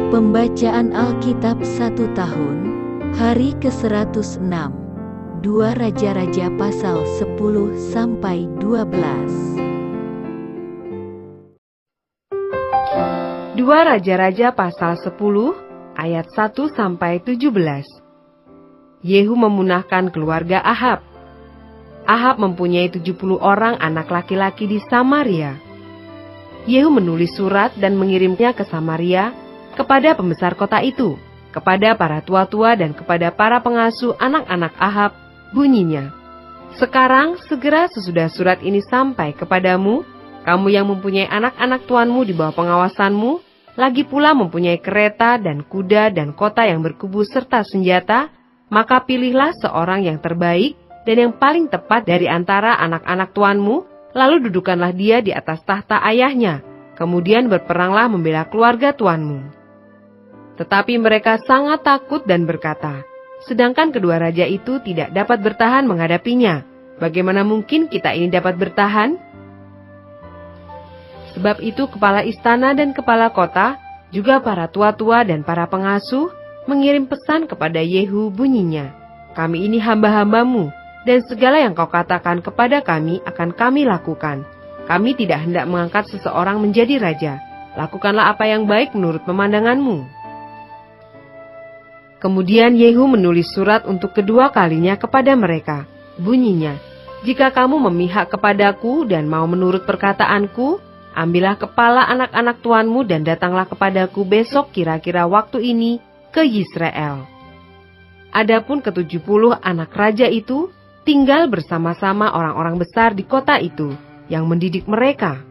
Pembacaan Alkitab 1 tahun, hari ke-106, 2 Raja-Raja pasal 10-12. 2 Raja-Raja pasal 10 ayat 1-17. Yehu memunahkan keluarga Ahab. Ahab mempunyai 70 orang anak laki-laki di Samaria. Yehu menulis surat dan mengirimnya ke Samaria kepada pembesar kota itu, kepada para tua-tua dan kepada para pengasuh anak-anak Ahab, bunyinya, "Sekarang segera sesudah surat ini sampai kepadamu, kamu yang mempunyai anak-anak tuanmu di bawah pengawasanmu, lagi pula mempunyai kereta dan kuda dan kota yang berkubu serta senjata, maka pilihlah seorang yang terbaik dan yang paling tepat dari antara anak-anak tuanmu, lalu dudukanlah dia di atas tahta ayahnya, kemudian berperanglah membela keluarga tuanmu." Tetapi mereka sangat takut dan berkata, "Sedangkan kedua raja itu tidak dapat bertahan menghadapinya, bagaimana mungkin kita ini dapat bertahan?" Sebab itu kepala istana dan kepala kota, juga para tua-tua dan para pengasuh, mengirim pesan kepada Yehu bunyinya, "Kami ini hamba-hambamu, dan segala yang kau katakan kepada kami akan kami lakukan. Kami tidak hendak mengangkat seseorang menjadi raja. Lakukanlah apa yang baik menurut pemandanganmu." Kemudian Yehu menulis surat untuk kedua kalinya kepada mereka. Bunyinya, "Jika kamu memihak kepadaku dan mau menurut perkataanku, ambillah kepala anak-anak tuanmu dan datanglah kepadaku besok kira-kira waktu ini ke Yisrael." Adapun ke-70 anak raja itu tinggal bersama-sama orang-orang besar di kota itu yang mendidik mereka.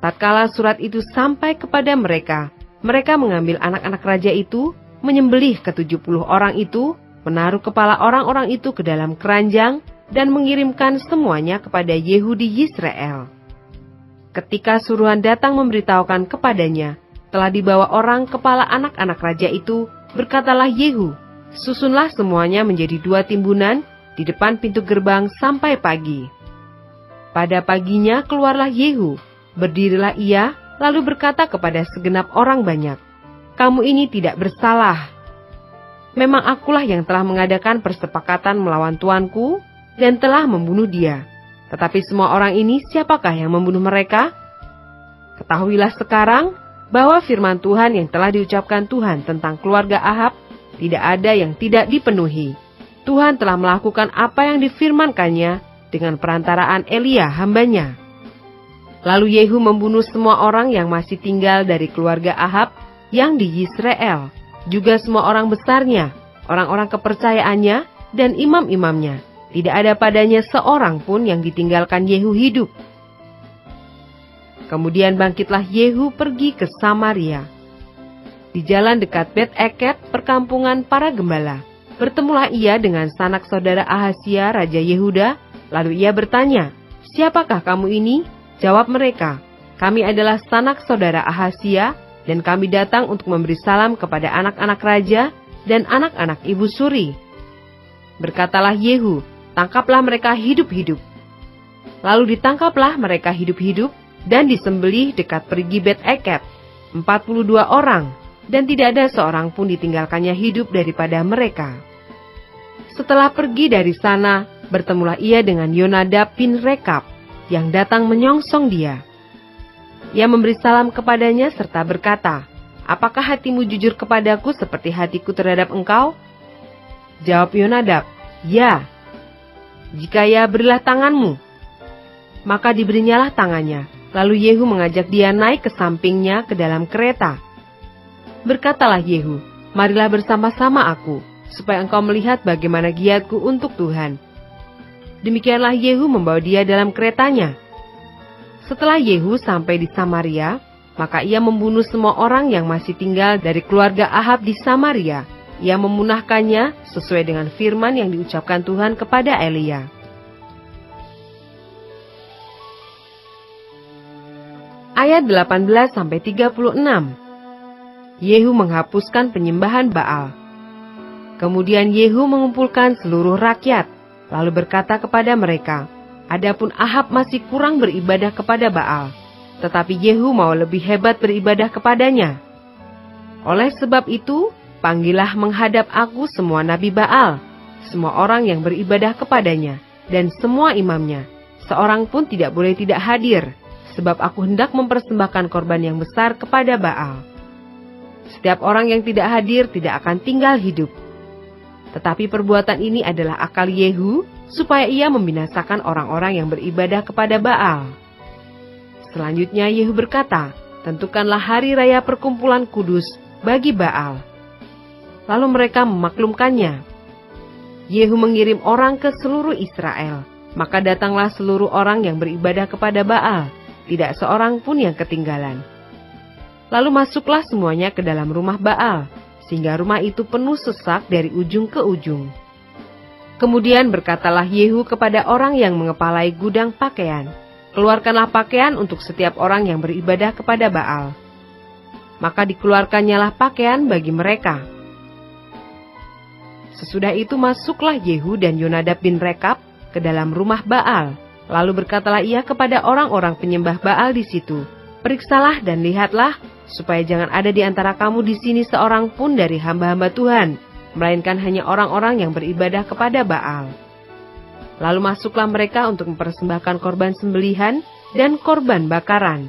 Tatkala surat itu sampai kepada mereka, mereka mengambil anak-anak raja itu, menyembelih ke-70 orang itu, menaruh kepala orang-orang itu ke dalam keranjang, dan mengirimkan semuanya kepada Yehu di Yisrael. Ketika suruhan datang memberitahukan kepadanya, telah dibawa orang kepala anak-anak raja itu, berkatalah Yehu, "Susunlah semuanya menjadi 2 timbunan di depan pintu gerbang sampai pagi." Pada paginya keluarlah Yehu, berdirilah ia, lalu berkata kepada segenap orang banyak, "Kamu ini tidak bersalah. Memang akulah yang telah mengadakan persepakatan melawan tuanku dan telah membunuh dia. Tetapi semua orang ini siapakah yang membunuh mereka? Ketahuilah sekarang bahwa firman Tuhan yang telah diucapkan Tuhan tentang keluarga Ahab tidak ada yang tidak dipenuhi. Tuhan telah melakukan apa yang difirmankannya dengan perantaraan Elia hambanya." Lalu Yehu membunuh semua orang yang masih tinggal dari keluarga Ahab yang di Yisrael, juga semua orang besarnya, orang-orang kepercayaannya, dan imam-imamnya. Tidak ada padanya seorang pun yang ditinggalkan Yehu hidup. Kemudian bangkitlah Yehu pergi ke Samaria. Di jalan dekat Bet-Eket, perkampungan para gembala, bertemulah ia dengan sanak saudara Ahasia, Raja Yehuda. Lalu ia bertanya, "Siapakah kamu ini?" Jawab mereka, "Kami adalah sanak saudara Ahasia, dan kami datang untuk memberi salam kepada anak-anak raja dan anak-anak ibu suri." Berkatalah Yehu, "Tangkaplah mereka hidup-hidup." Lalu ditangkaplah mereka hidup-hidup dan disembelih dekat perigi Bet-Eket, 42 orang, dan tidak ada seorang pun ditinggalkannya hidup daripada mereka. Setelah pergi dari sana, bertemulah ia dengan Yonadab bin Rekab, yang datang menyongsong dia. Ia memberi salam kepadanya serta berkata, "Apakah hatimu jujur kepadaku seperti hatiku terhadap engkau?" Jawab Yonadab, "Ya." "Jika ya, berilah tanganmu." Maka diberinyalah tangannya. Lalu Yehu mengajak dia naik ke sampingnya ke dalam kereta. Berkatalah Yehu, "Marilah bersama-sama aku, supaya engkau melihat bagaimana giatku untuk Tuhan." Demikianlah Yehu membawa dia dalam keretanya. Setelah Yehu sampai di Samaria, maka ia membunuh semua orang yang masih tinggal dari keluarga Ahab di Samaria. Ia memunahkannya sesuai dengan firman yang diucapkan Tuhan kepada Elia. Ayat 18-36. Yehu menghapuskan penyembahan Baal. Kemudian Yehu mengumpulkan seluruh rakyat, lalu berkata kepada mereka, "Adapun Ahab masih kurang beribadah kepada Baal, tetapi Yehu mau lebih hebat beribadah kepadanya. Oleh sebab itu, panggillah menghadap aku semua nabi Baal, semua orang yang beribadah kepadanya, dan semua imamnya. Seorang pun tidak boleh tidak hadir, sebab aku hendak mempersembahkan korban yang besar kepada Baal. Setiap orang yang tidak hadir tidak akan tinggal hidup. Tetapi perbuatan ini adalah akal Yehu, supaya ia membinasakan orang-orang yang beribadah kepada Baal. Selanjutnya Yehu berkata, tentukanlah hari raya perkumpulan kudus bagi Baal. Lalu mereka memaklumkannya. Yehu mengirim orang ke seluruh Israel, maka datanglah seluruh orang yang beribadah kepada Baal, tidak seorang pun yang ketinggalan. Lalu masuklah semuanya ke dalam rumah Baal, sehingga rumah itu penuh sesak dari ujung ke ujung. Kemudian berkatalah Yehu kepada orang yang mengepalai gudang pakaian, keluarkanlah pakaian untuk setiap orang yang beribadah kepada Baal. Maka dikeluarkannyalah pakaian bagi mereka. Sesudah itu masuklah Yehu dan Yonadab bin Rekab ke dalam rumah Baal. Lalu berkatalah ia kepada orang-orang penyembah Baal di situ, periksalah dan lihatlah, supaya jangan ada di antara kamu di sini seorang pun dari hamba-hamba Tuhan, melainkan hanya orang-orang yang beribadah kepada Baal. Lalu masuklah mereka untuk mempersembahkan korban sembelihan dan korban bakaran.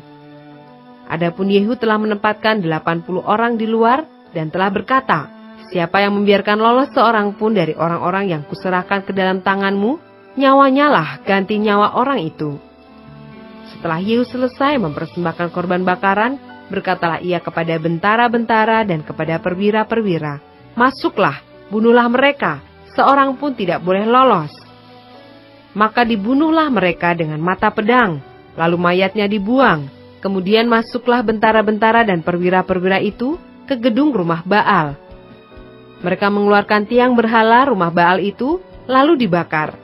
Adapun Yehu telah menempatkan 80 orang di luar dan telah berkata, siapa yang membiarkan lolos seorang pun dari orang-orang yang kuserahkan ke dalam tanganmu, nyawanya lah ganti nyawa orang itu. Setelah Yehu selesai mempersembahkan korban bakaran, berkatalah ia kepada bentara-bentara dan kepada perwira-perwira, masuklah, bunuhlah mereka, seorang pun tidak boleh lolos. Maka dibunuhlah mereka dengan mata pedang, lalu mayatnya dibuang. Kemudian masuklah bentara-bentara dan perwira-perwira itu ke gedung rumah Baal. Mereka mengeluarkan tiang berhala rumah Baal itu, lalu dibakar.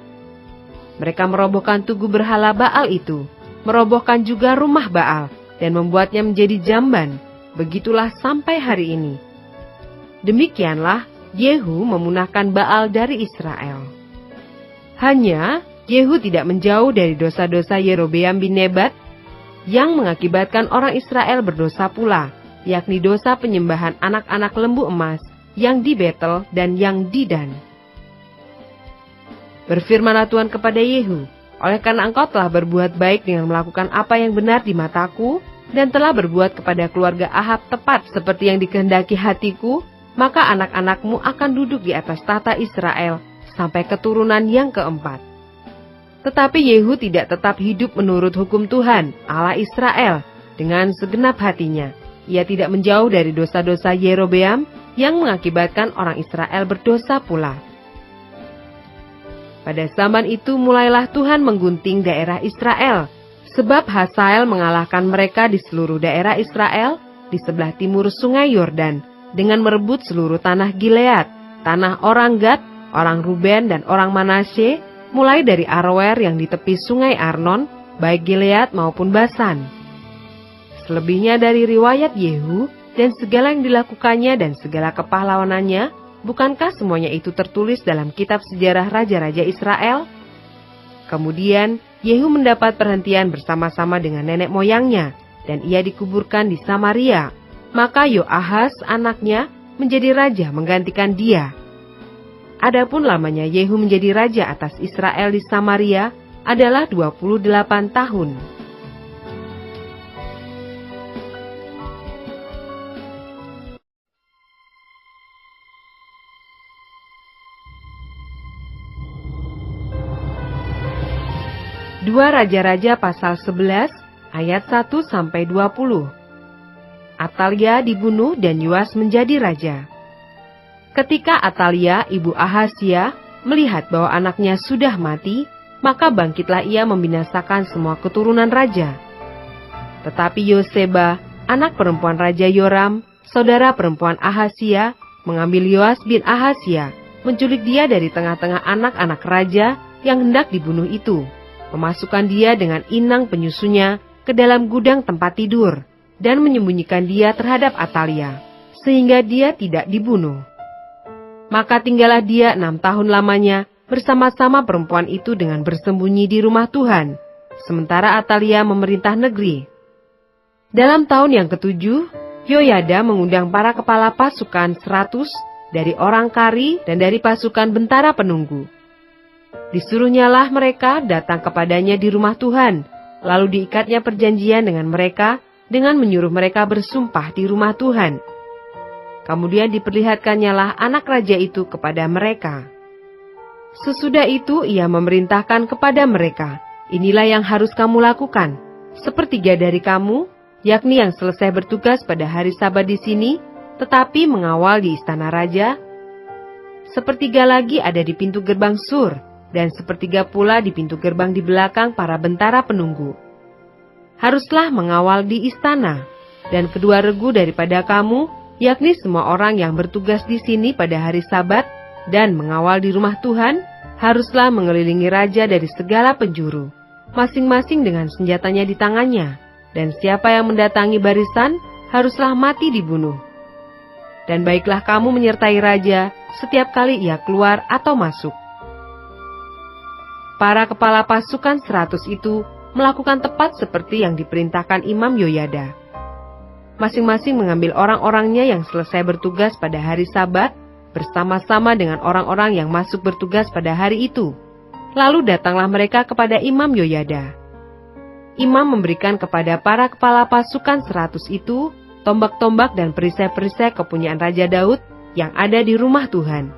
Mereka merobohkan tugu berhala Baal itu, merobohkan juga rumah Baal, dan membuatnya menjadi jamban. Begitulah sampai hari ini. Demikianlah Yehu memunahkan Baal dari Israel. Hanya Yehu tidak menjauh dari dosa-dosa Yerobeam bin Nebat, yang mengakibatkan orang Israel berdosa pula, yakni dosa penyembahan anak-anak lembu emas, yang di Betel dan yang di Dan. Berfirmanlah Tuhan kepada Yehu, oleh karena engkau telah berbuat baik dengan melakukan apa yang benar di mataku, dan telah berbuat kepada keluarga Ahab tepat seperti yang dikehendaki hatiku, maka anak-anakmu akan duduk di atas tahta Israel, sampai keturunan yang keempat. Tetapi Yehu tidak tetap hidup menurut hukum Tuhan, Allah Israel, dengan segenap hatinya. Ia tidak menjauh dari dosa-dosa Yerobeam, yang mengakibatkan orang Israel berdosa pula. Pada zaman itu mulailah Tuhan menggunting daerah Israel, sebab Hazael mengalahkan mereka di seluruh daerah Israel, di sebelah timur sungai Yordan, dengan merebut seluruh tanah Gilead, tanah orang Gad, orang Ruben dan orang Manasye, mulai dari Aroer yang di tepi sungai Arnon, baik Gilead maupun Basan. Selebihnya dari riwayat Yehu, dan segala yang dilakukannya dan segala kepahlawanannya, bukankah semuanya itu tertulis dalam kitab sejarah Raja-Raja Israel? Kemudian Yehu mendapat perhentian bersama-sama dengan nenek moyangnya, dan ia dikuburkan di Samaria. Maka Yoahaz anaknya menjadi raja menggantikan dia. Adapun lamanya Yehu menjadi raja atas Israel di Samaria adalah 28 tahun. Dua Raja-Raja pasal 11 ayat 1-20. Atalia dibunuh dan Yoas menjadi raja. Ketika Atalia, ibu Ahazia, melihat bahwa anaknya sudah mati, maka bangkitlah ia membinasakan semua keturunan raja. Tetapi Yoseba, anak perempuan Raja Yoram, saudara perempuan Ahazia, mengambil Yoas bin Ahazia, menculik dia dari tengah-tengah anak-anak raja yang hendak dibunuh itu, memasukkan dia dengan inang penyusunya ke dalam gudang tempat tidur, dan menyembunyikan dia terhadap Atalia, sehingga dia tidak dibunuh. Maka tinggallah dia 6 tahun lamanya bersama-sama perempuan itu dengan bersembunyi di rumah Tuhan, sementara Atalia memerintah negeri. Dalam tahun yang ke-7, Yoyada mengundang para kepala pasukan 100 dari orang Kari dan dari pasukan bentara penunggu. Disuruhnyalah mereka datang kepadanya di rumah Tuhan, lalu diikatnya perjanjian dengan mereka dengan menyuruh mereka bersumpah di rumah Tuhan. Kemudian diperlihatkannyalah anak raja itu kepada mereka. Sesudah itu ia memerintahkan kepada mereka, inilah yang harus kamu lakukan. Sepertiga dari kamu, yakni yang selesai bertugas pada hari Sabat di sini, tetapi mengawal di istana raja. Sepertiga lagi ada di pintu gerbang sur, dan sepertiga pula di pintu gerbang di belakang para bentara penunggu. Haruslah mengawal di istana, dan kedua regu daripada kamu, yakni semua orang yang bertugas di sini pada hari Sabat, dan mengawal di rumah Tuhan, haruslah mengelilingi raja dari segala penjuru, masing-masing dengan senjatanya di tangannya, dan siapa yang mendatangi barisan, haruslah mati dibunuh. Dan baiklah kamu menyertai raja setiap kali ia keluar atau masuk. Para kepala pasukan 100 itu melakukan tepat seperti yang diperintahkan Imam Yoyada. Masing-masing mengambil orang-orangnya yang selesai bertugas pada hari Sabat, bersama-sama dengan orang-orang yang masuk bertugas pada hari itu. Lalu datanglah mereka kepada Imam Yoyada. Imam memberikan kepada para kepala pasukan 100 itu tombak-tombak dan perisai-perisai kepunyaan Raja Daud yang ada di rumah Tuhan.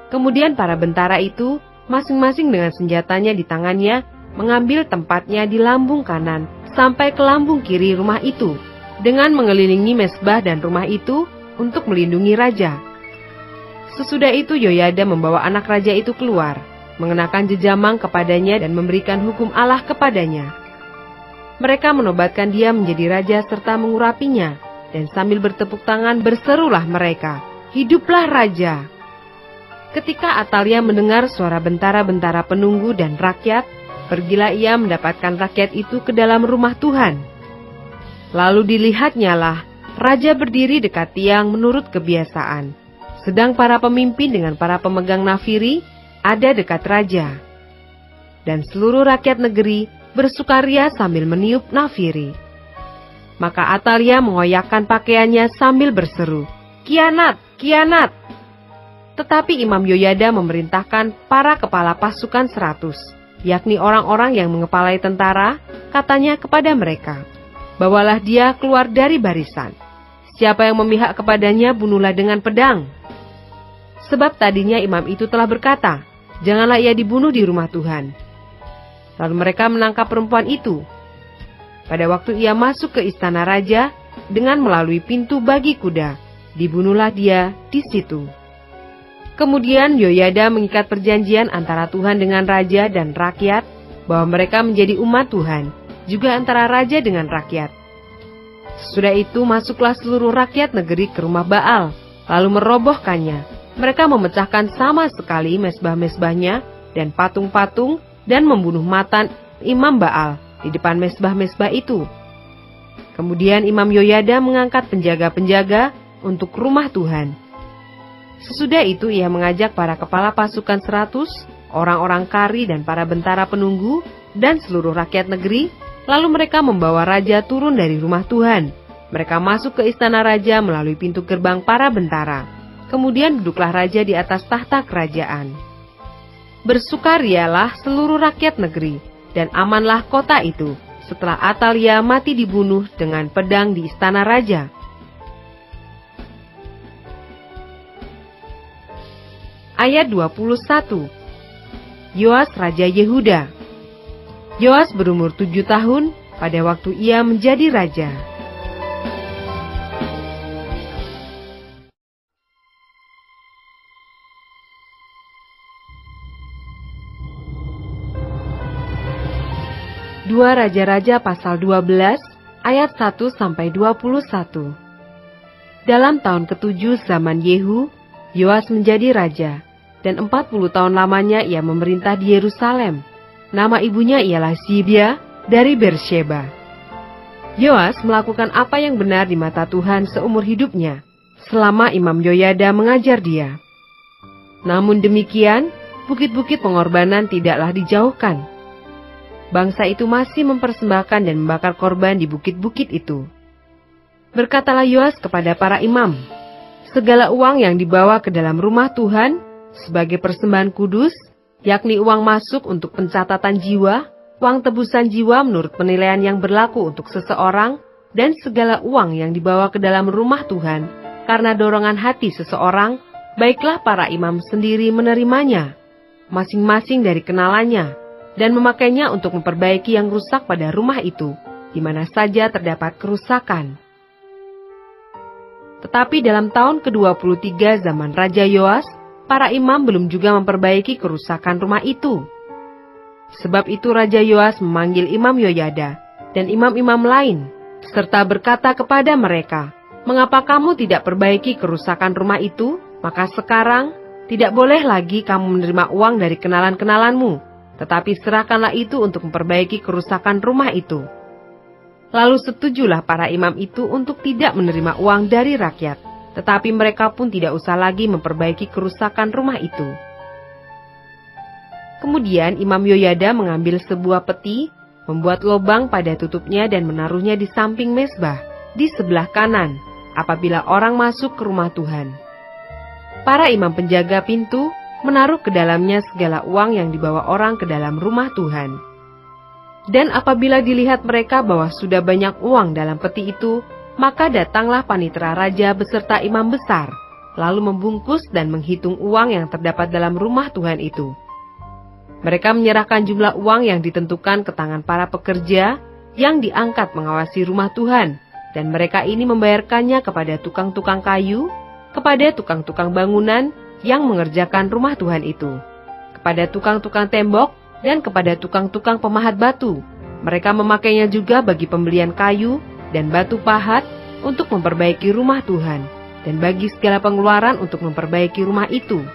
Kemudian para bentara itu, masing-masing dengan senjatanya di tangannya, mengambil tempatnya di lambung kanan sampai ke lambung kiri rumah itu, dengan mengelilingi mezbah dan rumah itu untuk melindungi raja. Sesudah itu Yoyada membawa anak raja itu keluar, mengenakan jejamang kepadanya dan memberikan hukum Allah kepadanya. Mereka menobatkan dia menjadi raja serta mengurapinya, dan sambil bertepuk tangan berserulah mereka, "Hiduplah raja!" Ketika Atalia mendengar suara bentara-bentara penunggu dan rakyat, pergilah ia mendapatkan rakyat itu ke dalam rumah Tuhan. Lalu dilihatnyalah, raja berdiri dekat tiang menurut kebiasaan, sedang para pemimpin dengan para pemegang nafiri ada dekat raja. Dan seluruh rakyat negeri bersukaria sambil meniup nafiri. Maka Atalia mengoyakkan pakaiannya sambil berseru, "Kianat, kianat!" Tetapi Imam Yoyada memerintahkan para kepala pasukan 100, yakni orang-orang yang mengepalai tentara, katanya kepada mereka, "Bawalah dia keluar dari barisan. Siapa yang memihak kepadanya, bunuhlah dengan pedang." Sebab tadinya imam itu telah berkata, "Janganlah ia dibunuh di rumah Tuhan." Lalu mereka menangkap perempuan itu. Pada waktu ia masuk ke istana raja, dengan melalui pintu bagi kuda, dibunuhlah dia di situ. Kemudian Yoyada mengikat perjanjian antara Tuhan dengan raja dan rakyat, bahwa mereka menjadi umat Tuhan, juga antara raja dengan rakyat. Sesudah itu masuklah seluruh rakyat negeri ke rumah Baal, lalu merobohkannya. Mereka memecahkan sama sekali mezbah-mezbahnya dan patung-patung, dan membunuh Matan imam Baal di depan mezbah-mezbah itu. Kemudian Imam Yoyada mengangkat penjaga-penjaga untuk rumah Tuhan. Sesudah itu ia mengajak para kepala pasukan 100, orang-orang Kari dan para bentara penunggu, dan seluruh rakyat negeri, lalu mereka membawa raja turun dari rumah Tuhan. Mereka masuk ke istana raja melalui pintu gerbang para bentara. Kemudian duduklah raja di atas tahta kerajaan. Bersukarialah seluruh rakyat negeri, dan amanlah kota itu, setelah Atalia mati dibunuh dengan pedang di istana raja. Ayat 21. Yoas Raja Yehuda. Yoas berumur 7 tahun pada waktu ia menjadi raja. Dua Raja-Raja pasal 12 ayat 1-21. Dalam tahun ke-7 zaman Yehu, Yoas menjadi raja, dan 40 tahun lamanya ia memerintah di Yerusalem. Nama ibunya ialah Zibia dari Bersheba. Yoas melakukan apa yang benar di mata Tuhan seumur hidupnya, selama Imam Yoyada mengajar dia. Namun demikian, bukit-bukit pengorbanan tidaklah dijauhkan. Bangsa itu masih mempersembahkan dan membakar korban di bukit-bukit itu. Berkatalah Yoas kepada para imam, segala uang yang dibawa ke dalam rumah Tuhan sebagai persembahan kudus, yakni uang masuk untuk pencatatan jiwa, uang tebusan jiwa menurut penilaian yang berlaku untuk seseorang, dan segala uang yang dibawa ke dalam rumah Tuhan karena dorongan hati seseorang, baiklah para imam sendiri menerimanya, masing-masing dari kenalannya, dan memakainya untuk memperbaiki yang rusak pada rumah itu, di mana saja terdapat kerusakan. Tetapi dalam tahun ke-23 zaman Raja Yoas, para imam belum juga memperbaiki kerusakan rumah itu. Sebab itu Raja Yoas memanggil Imam Yoyada dan imam-imam lain, serta berkata kepada mereka, "Mengapa kamu tidak perbaiki kerusakan rumah itu? Maka sekarang tidak boleh lagi kamu menerima uang dari kenalan-kenalanmu, tetapi serahkanlah itu untuk memperbaiki kerusakan rumah itu." Lalu setujulah para imam itu untuk tidak menerima uang dari rakyat, tetapi mereka pun tidak usah lagi memperbaiki kerusakan rumah itu. Kemudian Imam Yoyada mengambil sebuah peti, membuat lubang pada tutupnya dan menaruhnya di samping mezbah, di sebelah kanan, apabila orang masuk ke rumah Tuhan. Para imam penjaga pintu menaruh ke dalamnya segala uang yang dibawa orang ke dalam rumah Tuhan. Dan apabila dilihat mereka bahwa sudah banyak uang dalam peti itu, maka datanglah panitera raja beserta imam besar, lalu membungkus dan menghitung uang yang terdapat dalam rumah Tuhan itu. Mereka menyerahkan jumlah uang yang ditentukan ke tangan para pekerja yang diangkat mengawasi rumah Tuhan, dan mereka ini membayarkannya kepada tukang-tukang kayu, kepada tukang-tukang bangunan yang mengerjakan rumah Tuhan itu, kepada tukang-tukang tembok, dan kepada tukang-tukang pemahat batu. Mereka memakainya juga bagi pembelian kayu dan batu pahat untuk memperbaiki rumah Tuhan, dan bagi segala pengeluaran untuk memperbaiki rumah itu.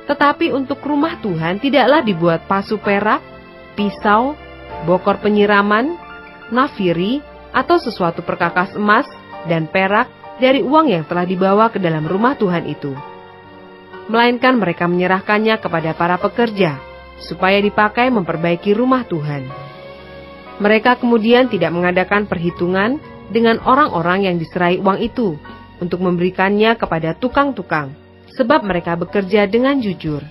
Tetapi untuk rumah Tuhan tidaklah dibuat pasu perak, pisau, bokor penyiraman, nafiri, atau sesuatu perkakas emas dan perak dari uang yang telah dibawa ke dalam rumah Tuhan itu. Melainkan mereka menyerahkannya kepada para pekerja, supaya dipakai memperbaiki rumah Tuhan. Mereka kemudian tidak mengadakan perhitungan dengan orang-orang yang diserai uang itu untuk memberikannya kepada tukang-tukang, sebab mereka bekerja dengan jujur.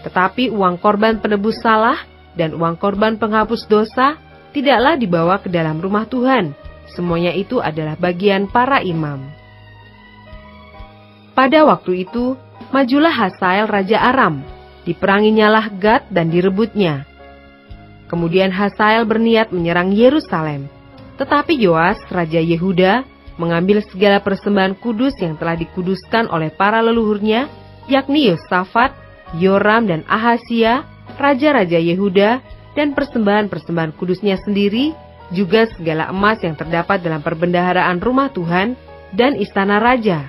Tetapi uang korban penebus salah dan uang korban penghapus dosa tidaklah dibawa ke dalam rumah Tuhan. Semuanya itu adalah bagian para imam. Pada waktu itu, majulah Hazael Raja Aram, diperanginyalah Gad dan direbutnya. Kemudian Hazael berniat menyerang Yerusalem. Tetapi Yoas, Raja Yehuda, mengambil segala persembahan kudus yang telah dikuduskan oleh para leluhurnya, yakni Yosafat, Yoram, dan Ahasia, raja-raja Yehuda, dan persembahan-persembahan kudusnya sendiri, juga segala emas yang terdapat dalam perbendaharaan rumah Tuhan dan istana raja.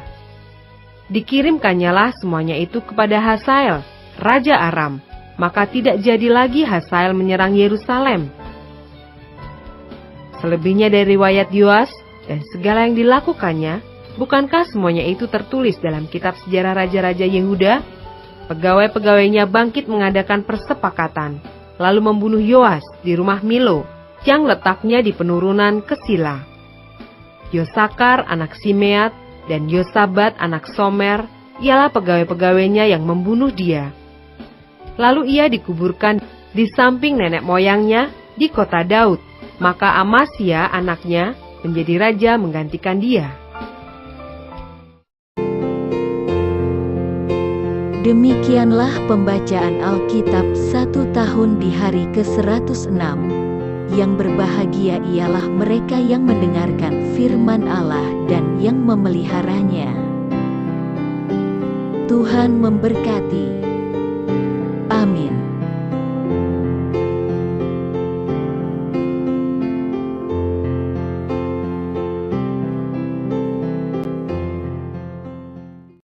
Dikirimkannyalah semuanya itu kepada Hazael, Raja Aram, maka tidak jadi lagi Hazael menyerang Yerusalem. Selebihnya dari riwayat Yoas dan segala yang dilakukannya, bukankah semuanya itu tertulis dalam kitab sejarah raja-raja Yehuda? Pegawai-pegawainya bangkit mengadakan persepakatan, lalu membunuh Yoas di rumah Milo, yang letaknya di penurunan ke Sila. Yosakar anak Simeat dan Yosabat anak Somer ialah pegawai-pegawainya yang membunuh dia. Lalu ia dikuburkan di samping nenek moyangnya di kota Daud, maka Amasya anaknya menjadi raja menggantikan dia. Demikianlah pembacaan Alkitab 1 tahun di hari ke-106. Yang berbahagia ialah mereka yang mendengarkan firman Allah dan yang memeliharanya. Tuhan memberkati. Amin.